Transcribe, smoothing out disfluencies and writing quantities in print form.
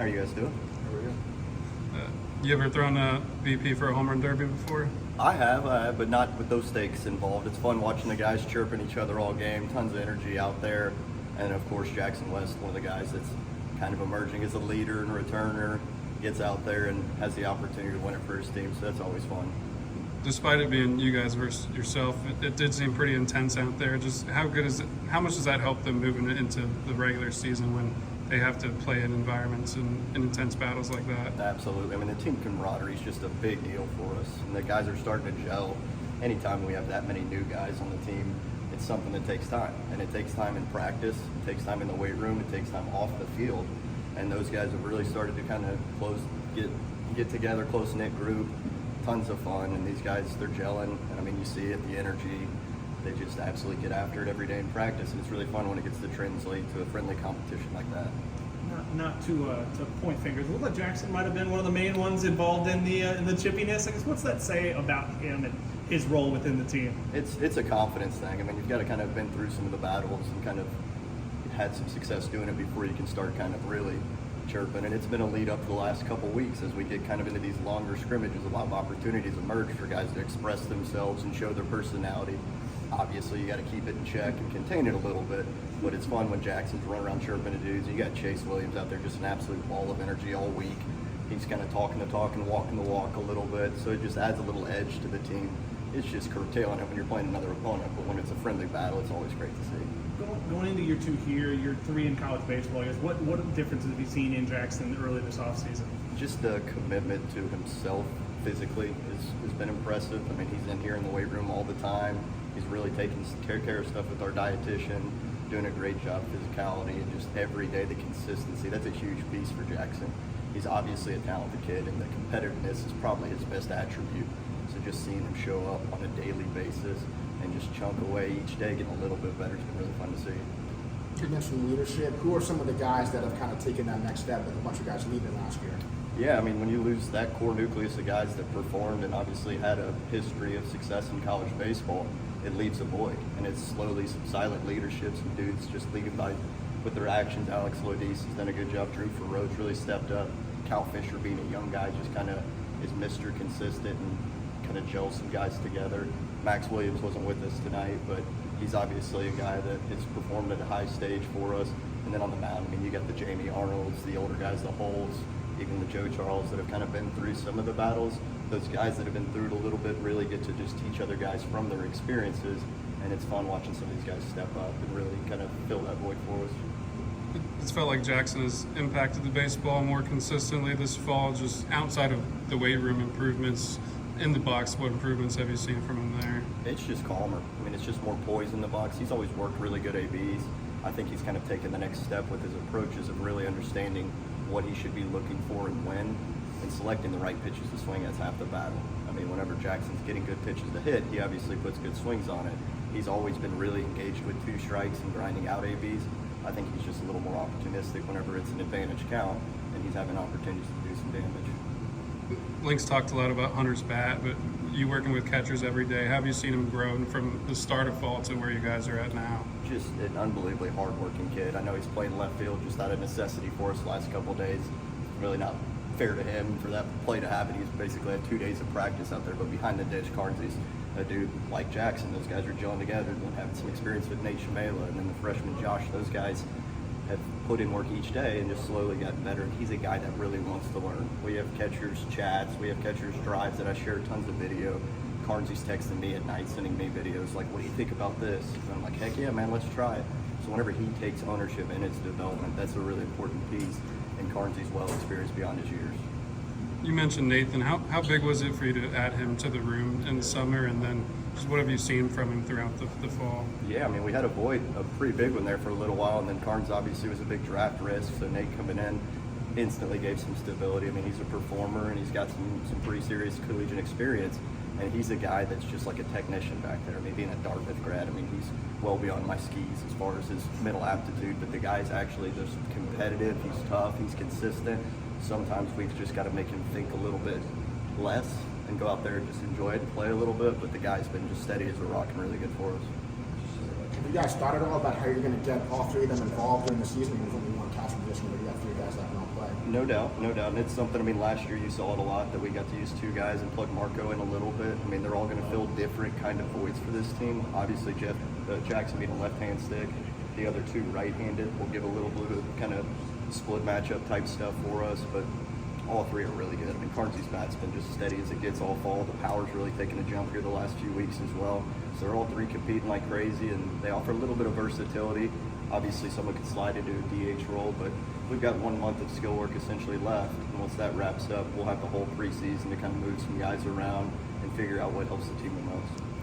How are you guys doing? There we go. You ever thrown a VP for a home run derby before? I have, but not with those stakes involved. It's fun watching the guys chirping each other all game. Tons of energy out there. And of course, Jackson West, one of the guys that's kind of emerging as a leader and returner, gets out there and has the opportunity to win it for his team. So that's always fun. Despite it being you guys versus yourself, it did seem pretty intense out there. Just how good is it? How much does that help them moving into the regular season when they have to play in environments and in intense battles like that? Absolutely. I mean, the team camaraderie is just a big deal for us. And the guys are starting to gel. Anytime we have that many new guys on the team, it's something that takes time. And it takes time in practice. It takes time in the weight room. It takes time off the field. And those guys have really started to kind of get together, close-knit group. Tons of fun, and these guys, they're gelling, and I mean, you see it, the energy, they just absolutely get after it every day in practice, and it's really fun when it gets to translate to a friendly competition like that. Not to point fingers. It looked like Jackson might have been one of the main ones involved in the chippiness. I guess, what's that say about him and his role within the team? It's a confidence thing. I mean, you've got to kind of been through some of the battles and kind of had some success doing it before you can start kind of really chirping, and it's been a lead up to the last couple weeks as we get kind of into these longer scrimmages. A lot of opportunities emerge for guys to express themselves and show their personality. Obviously, you got to keep it in check and contain it a little bit, but it's fun when Jackson's running around chirping at dudes. You got Chase Williams out there, just an absolute ball of energy all week. He's kind of talking the talk and walking the walk a little bit, so it just adds a little edge to the team. It's just curtailing it when you're playing another opponent, but when it's a friendly battle, it's always great to see. Going into year 2 here, year 3 in college baseball, I guess, what differences have you seen in Jackson early this offseason? Just the commitment to himself physically has been impressive. I mean, he's in here in the weight room all the time. He's really taking care of stuff with our dietitian, doing a great job physicality, and just every day the consistency. That's a huge piece for Jackson. He's obviously a talented kid, and the competitiveness is probably his best attribute. So just seeing him show up on a daily basis and just chunk away each day, getting a little bit better, it's been really fun to see. You mentioned leadership. Who are some of the guys that have kind of taken that next step with a bunch of guys leaving last year? Yeah, I mean, when you lose that core nucleus of guys that performed and obviously had a history of success in college baseball, it leaves a void. And it's slowly some silent leadership, some dudes just leading by with their actions. Alex Lodis has done a good job. Drew Farrell's really stepped up. Cal Fisher, being a young guy, just kind of is Mr. Consistent and kind of gels some guys together. Max Williams wasn't with us tonight, but he's obviously a guy that has performed at a high stage for us. And then on the mound, I mean, you got the Jamie Arnolds, the older guys, the Holes, even the Joe Charles that have kind of been through some of the battles. Those guys that have been through it a little bit really get to just teach other guys from their experiences, and it's fun watching some of these guys step up and really kind of fill that void for us. It's felt like Jackson has impacted the baseball more consistently this fall, just outside of the weight room improvements. In the box, what improvements have you seen from him there? It's just calmer. I mean, it's just more poise in the box. He's always worked really good ABs. I think he's kind of taken the next step with his approaches of really understanding what he should be looking for and when, and selecting the right pitches to swing as half the battle. I mean, whenever Jackson's getting good pitches to hit, he obviously puts good swings on it. He's always been really engaged with 2 strikes and grinding out ABs. I think he's just a little more opportunistic whenever it's an advantage count, and he's having opportunities to do some damage. Link's talked a lot about Hunter's bat, but you working with catchers every day, have you seen him grow from the start of fall to where you guys are at now? Just an unbelievably hard-working kid. I know he's playing left field just out of necessity for us the last couple of days. Really not fair to him for that play to happen. He's basically had 2 days of practice out there, but behind the ditch, Carnsy's a dude like Jackson. Those guys are gelling together and having some experience with Nate Shamela, and then the freshman Josh. Those guys have put in work each day and just slowly gotten better. And he's a guy that really wants to learn. We have catchers chats, we have catchers drives that I share tons of video. Carnsy's texting me at night, sending me videos like, what do you think about this? And I'm like, heck yeah, man, let's try it. So whenever he takes ownership in his development, that's a really important piece. And Carnsy's well experienced beyond his years. You mentioned Nathan. How big was it for you to add him to the room in the summer, and then just what have you seen from him throughout the fall? Yeah, I mean, we had a void, a pretty big one there for a little while, and then Carnes obviously was a big draft risk, so Nate coming in instantly gave some stability. I mean, he's a performer, and he's got some pretty serious collegiate experience, and he's a guy that's just like a technician back there. I mean, being a Dartmouth grad, I mean, he's well beyond my skis as far as his mental aptitude, but the guy's actually just competitive, he's tough, he's consistent. Sometimes we've just got to make him think a little bit less and go out there and just enjoy it and play a little bit, but the guy's been just steady as a rock and really good for us. Have you guys thought at all about how you're going to get all 3 of them involved during the season? There's only one catcher position, but you got 3 guys that can all play. No doubt, no doubt. And it's something, I mean, last year you saw it a lot that we got to use two guys and plug Marco in a little bit. I mean, they're all going to fill different kind of voids for this team. Obviously, Jackson being a left-hand stick, the other two right-handed will give a little bit of kind of split matchup type stuff for us, but all three are really good. I mean, Carnsy's bat's been just steady as it gets all fall. The power's really taken a jump here the last few weeks as well. So they're all three competing like crazy, and they offer a little bit of versatility. Obviously, someone could slide into a DH role, but we've got 1 month of skill work essentially left. And once that wraps up, we'll have the whole preseason to kind of move some guys around and figure out what helps the team the most.